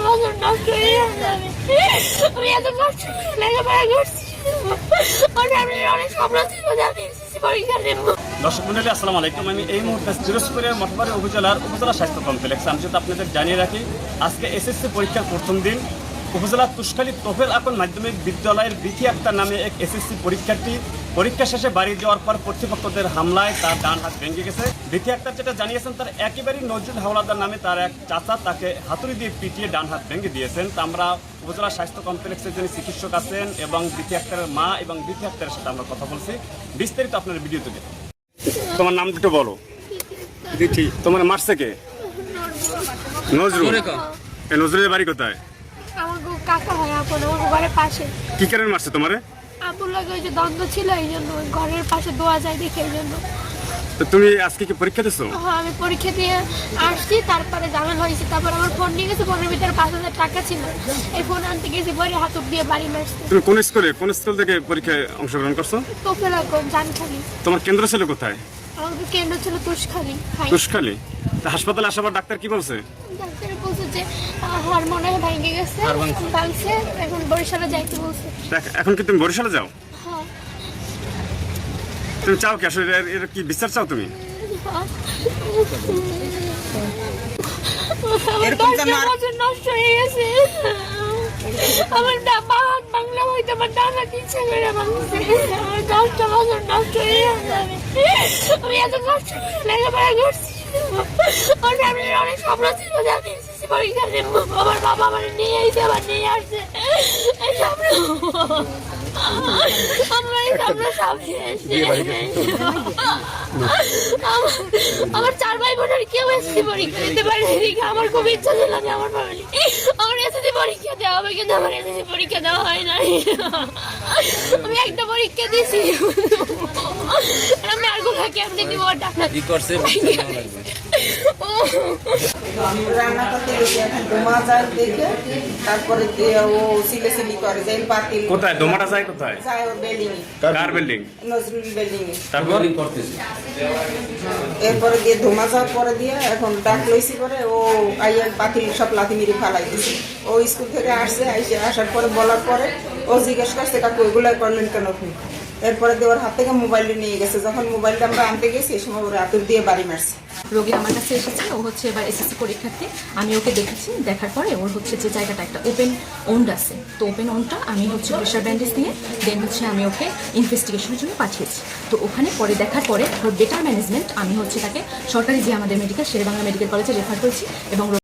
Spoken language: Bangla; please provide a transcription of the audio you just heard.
বছর নষ্ট হয়ে যাবে। আমি এত কষ্ট করে লেখাপড়া করছি, অনেক স্বপ্ন ছিল যে আমি এসএসসি পরীক্ষা দেব। দর্শক মন্ডলী আসসালামু আলাইকুম। আমি এই মুহূর্তে দিনাজপুরের মঠবাড়ি উপজেলার উপজেলা স্বাস্থ্য কমপ্লেক্স। আমি যদি আপনাদের জানিয়ে রাখি, আজকে এসএসসি পরীক্ষার প্রথম দিন উপজেলার তুষখালী তোফেল আকন মাধ্যমিক বিদ্যালয়ের বিথি আক্তার নামে এক এসএসসি পরীক্ষার্থী পরীক্ষা শেষে বাড়ি যাওয়ার পর কর্তৃপক্ষদের হামলায় তার ডান হাত ভেঙে গেছে। বিথি আক্তার যেটা জানিয়েছেন, তার একেবারেই নজরুল হাওলাদার নামে তার এক চাচা তাকে হাতুড়ি দিয়ে পিটিয়ে ডান হাত ভেঙে দিয়েছেন। তা আমরা উপজেলা স্বাস্থ্য কমপ্লেক্সের যিনি চিকিৎসক আছেন এবং বিথি আক্তারের মা এবং বিথি আক্তারের সাথে আমরা কথা বলছি। বিস্তারিত আপনার ভিডিওতে দেখুন। তোমার নাম দুটো বলো। বিথি। তোমার মারছে কে? নজরুল। এই নজরুলের বাড়ি কোথায়? আমার কাকা হয় আপন, আমার ঘরের পাশে। কি কারণে মারছে তোমারে? আপুর লাগে ওই যে দ্বন্দ্ব ছিল, এই জন্য ঘরের পাশে দোয়া যায় দেখে, এই জন্য। তো তুমি আজকে কি পরীক্ষা দিছো? হ্যাঁ, আমি পরীক্ষা দিয়ে আসছি, তারপরে ঝামেলা হয়েছে। তারপর আমার ফোন নিয়ে গেছে, ফোনের ভিতরে 5,000 টাকা ছিল। এই ফোন আনতে গেছি, পরে হাতুড় দিয়ে বাড়ি মারছে। তুমি কোন স্কুল থেকে পরীক্ষায় অংশগ্রহণ করছো? তোফেল আকন জানখালি। তোমার কেন্দ্র ছিল কোথায়? আমাদের কেন্দ্র ছিল তুষখালী। তুষখালী। তা হাসপাতালে আসার পর ডাক্তার কি বলছে? ডাক্তার বলছে যে হাড় মনে হয় ভেঙে গেছে, ভাঙছে, এখন বরিশালে যাইতে বলছে। এখন কি তুমি বরিশালে যাও? হ্যাঁ। তুমি চাও কি আসলে এর কি বিচার চাও তুমি? নষ্ট হয়ে গেছে আমার, বাংলা হইতে আমার ডানা ইচ্ছা করে ভাঙছে। আমার 10টা বছর নষ্ট হয়ে যাবে। আমি এত কষ্ট করে লেখাপড়া করছি, অনেক স্বপ্ন ছিল যে আমি এসএসসি পরীক্ষা দেব। আমার বাবা আমার নিয়ে এসে আবার নিয়ে আসছে এই স্বপ্ন। আমার 4 ভাই বোনের কেউ এসএসসি পরীক্ষা দিতে পারেনি দেখে আমার খুব ইচ্ছা ছিল যে আমার ফ্যামিলি আমার এসএসসি পরীক্ষা দেওয়া হবে, কিন্তু আমার এসএসসি পরীক্ষা দেওয়া হয় নাই। আমি একটা পরীক্ষা দিয়েছি, আমি আর কোথাও কেমনি দিব টাকা কি করছে রান্না করতে গেছে, এখন দোমা যায় দেখে তারপরে ও সিলেসিলি করে যে বাতিল। কোথায় দোমাটা যায়? কোথায় যায়? ও বিল্ডিং এ। কার বিল্ডিং? নজরুল বিল্ডিং এ। তারপর এরপরে গিয়ে ধোমা যাওয়ার পরে দিয়ে এখন ডাক লইছি করে ও আইয়া বাতিল সব লাথি মেরে ফালাই দিছে। ও স্কুল থেকে আসছে, আসার পরে বলার পরে ও জিজ্ঞেস করছে কাকু এগুলাই করলেন কেন আপনি? এরপরে দিয়ে ওর হাত থেকে মোবাইলটা নিয়ে গেছে। যখন মোবাইলটা আমরা আনতে গেছি এই সময় ওর হাতুড় দিয়ে বাড়ি মারছে। রোগী আমার কাছে এসেছে, ও হচ্ছে এবার এসএসসি পরীক্ষার্থী। আমি ওকে দেখেছি, দেখার পরে ওর হচ্ছে যে জায়গাটা একটা ওপেন ওন্ড আছে, তো ওপেন ওন্ডটা আমি হচ্ছে প্রেশার ব্যান্ডেজ দিয়ে দেন হচ্ছে আমি ওকে ইনভেস্টিগেশনের জন্য পাঠিয়েছি। তো ওখানে পরে দেখার পরে ওর বেটার ম্যানেজমেন্ট আমি হচ্ছে তাকে সরকারি যে আমাদের মেডিকেল শেরেবাংলা মেডিকেল কলেজে রেফার করেছি এবং